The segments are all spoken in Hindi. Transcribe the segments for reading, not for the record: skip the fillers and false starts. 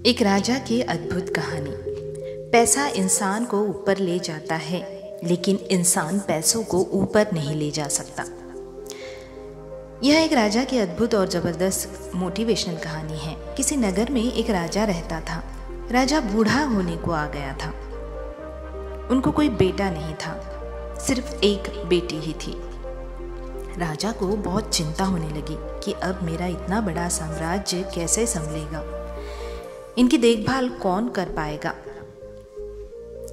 एक राजा की अद्भुत कहानी। पैसा इंसान को ऊपर ले जाता है, लेकिन इंसान पैसों को ऊपर नहीं ले जा सकता। यह एक राजा की अद्भुत और ज़बरदस्त मोटिवेशनल कहानी है। किसी नगर में एक राजा रहता था। राजा बूढ़ा होने को आ गया था। उनको कोई बेटा नहीं था, सिर्फ एक बेटी ही थी। राजा को बहुत चिंता होने लगी कि अब मेरा इतना बड़ा साम्राज्य कैसे संभलेगा, इनकी देखभाल कौन कर पाएगा।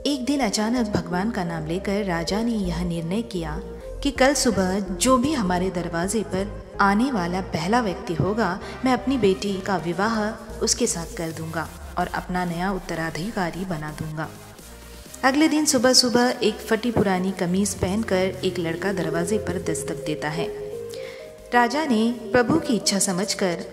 एक दिन अचानक भगवान का नाम लेकर राजा ने यह निर्णय किया कि कल सुबह जो भी हमारे दरवाजे पर आने वाला पहला व्यक्ति होगा, मैं अपनी बेटी का विवाह उसके साथ कर दूंगा और अपना नया उत्तराधिकारी बना दूंगा। अगले दिन सुबह सुबह एक फटी पुरानी कमीज पहनकर एक लड़का दरवाजे पर दस्तक देता है। राजा ने प्रभु की इच्छा समझकर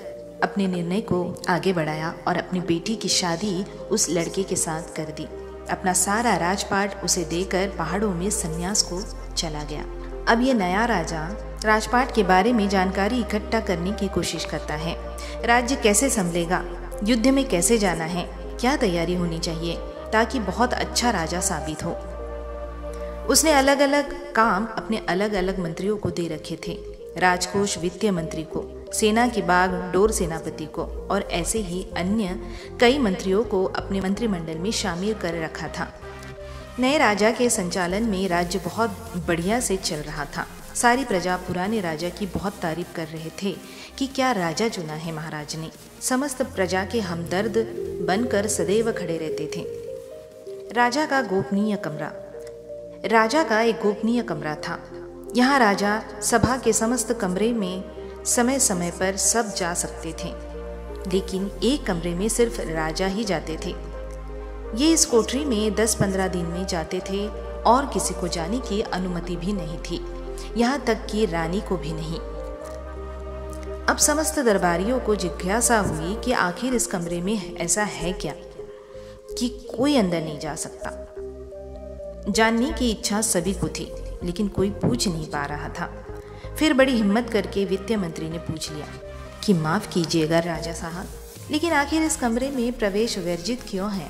अपने निर्णय को आगे बढ़ाया और अपनी बेटी की शादी उस लड़के के साथ कर दी। अपना सारा राजपाट उसे देकर पहाड़ों में संन्यास को चला गया। अब ये नया राजा राजपाट के बारे में जानकारी इकट्ठा करने की कोशिश करता है। राज्य कैसे संभलेगा, युद्ध में कैसे जाना है, क्या तैयारी होनी चाहिए ताकि बहुत अच्छा राजा साबित हो। उसने अलग अलग काम अपने अलग अलग मंत्रियों को दे रखे थे। राजकोष वित्तीय मंत्री को, सेना की बागडोर सेनापति को और ऐसे ही अन्य कई मंत्रियों को अपने मंत्रिमंडल में शामिल कर रखा था। नए राजा के संचालन में राज्य बहुत बढ़िया से चल रहा था। सारी प्रजा पुराने राजा की बहुत तारीफ कर रहे थे कि क्या राजा चुना है महाराज ने। समस्त प्रजा के हमदर्द बनकर सदैव खड़े रहते थे। राजा का एक गोपनीय कमरा था। यहाँ राजा सभा के समस्त कमरे में समय समय पर सब जा सकते थे, लेकिन एक कमरे में सिर्फ राजा ही जाते थे। ये इस कोठरी में 10-15 दिन में जाते थे और किसी को जाने की अनुमति भी नहीं थी, यहाँ तक कि रानी को भी नहीं। अब समस्त दरबारियों को जिज्ञासा हुई कि आखिर इस कमरे में ऐसा है क्या कि कोई अंदर नहीं जा सकता। जानने की इच्छा सभी को थी, लेकिन कोई पूछ नहीं पा रहा था। फिर बड़ी हिम्मत करके वित्तीय मंत्री ने पूछ लिया कि माफ़ कीजिएगा राजा साहब, लेकिन आखिर इस कमरे में प्रवेश वर्जित क्यों है?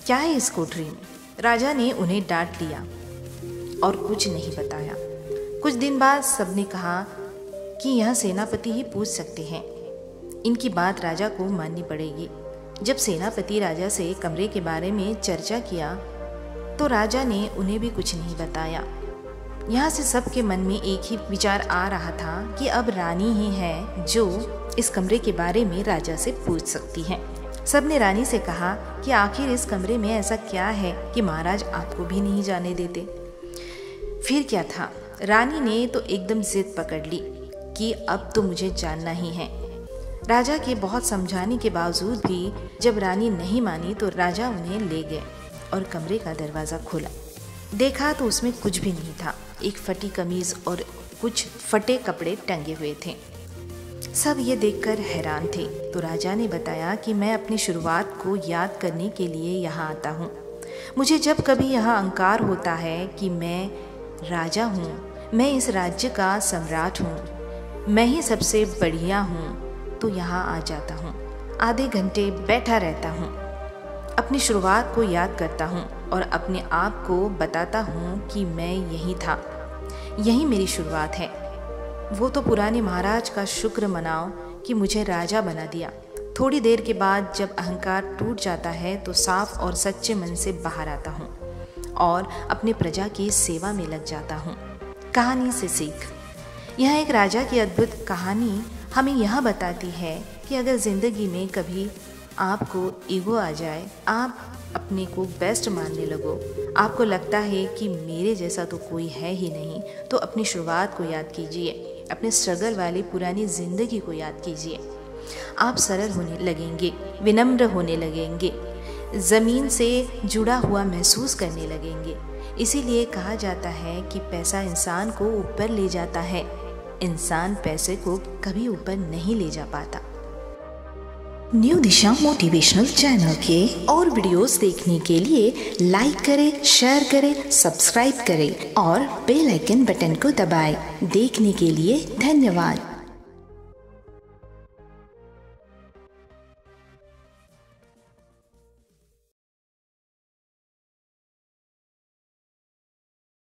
क्या है इस कोठरी में? राजा ने उन्हें डांट लिया और कुछ नहीं बताया। कुछ दिन बाद सबने कहा कि यह सेनापति ही पूछ सकते हैं, इनकी बात राजा को माननी पड़ेगी। जब सेनापति राजा से कमरे के बारे में चर्चा किया तो राजा ने उन्हें भी कुछ नहीं बताया। यहाँ से सबके मन में एक ही विचार आ रहा था कि अब रानी ही है जो इस कमरे के बारे में राजा से पूछ सकती है। सबने रानी से कहा कि आखिर इस कमरे में ऐसा क्या है कि महाराज आपको भी नहीं जाने देते। फिर क्या था, रानी ने तो एकदम जिद पकड़ ली कि अब तो मुझे जानना ही है। राजा के बहुत समझाने के बावजूद भी जब रानी नहीं मानी तो राजा उन्हें ले गए और कमरे का दरवाज़ा खोला। देखा तो उसमें कुछ भी नहीं था। एक फटी कमीज और कुछ फटे कपड़े टंगे हुए थे। सब ये देखकर हैरान थे। तो राजा ने बताया कि मैं अपनी शुरुआत को याद करने के लिए यहाँ आता हूँ। मुझे जब कभी यहाँ अहंकार होता है कि मैं राजा हूँ, मैं इस राज्य का सम्राट हूँ, मैं ही सबसे बढ़िया हूँ, तो यहाँ आ जाता हूँ। आधे घंटे बैठा रहता हूँ, अपनी शुरुआत को याद करता हूँ और अपने आप को बताता हूँ कि मैं यही था, यही मेरी शुरुआत है। वो तो पुराने महाराज का शुक्र मनाओ कि मुझे राजा बना दिया। थोड़ी देर के बाद जब अहंकार टूट जाता है तो साफ और सच्चे मन से बाहर आता हूँ और अपने प्रजा की सेवा में लग जाता हूँ। कहानी से सीख। यह एक राजा की अद्भुत कहानी हमें यह बताती है कि अगर ज़िंदगी में कभी आपको ईगो आ जाए, आप अपने को बेस्ट मानने लगो, आपको लगता है कि मेरे जैसा तो कोई है ही नहीं, तो अपनी शुरुआत को याद कीजिए, अपने स्ट्रगल वाली पुरानी ज़िंदगी को याद कीजिए। आप सरल होने लगेंगे, विनम्र होने लगेंगे, ज़मीन से जुड़ा हुआ महसूस करने लगेंगे। इसीलिए कहा जाता है कि पैसा इंसान को ऊपर ले जाता है, इंसान पैसे को कभी ऊपर नहीं ले जा पाता। न्यू दिशा मोटिवेशनल चैनल के और वीडियोस देखने के लिए लाइक करें, शेयर करें, सब्सक्राइब करें और बेल आइकन बटन को दबाएं। देखने के लिए धन्यवाद।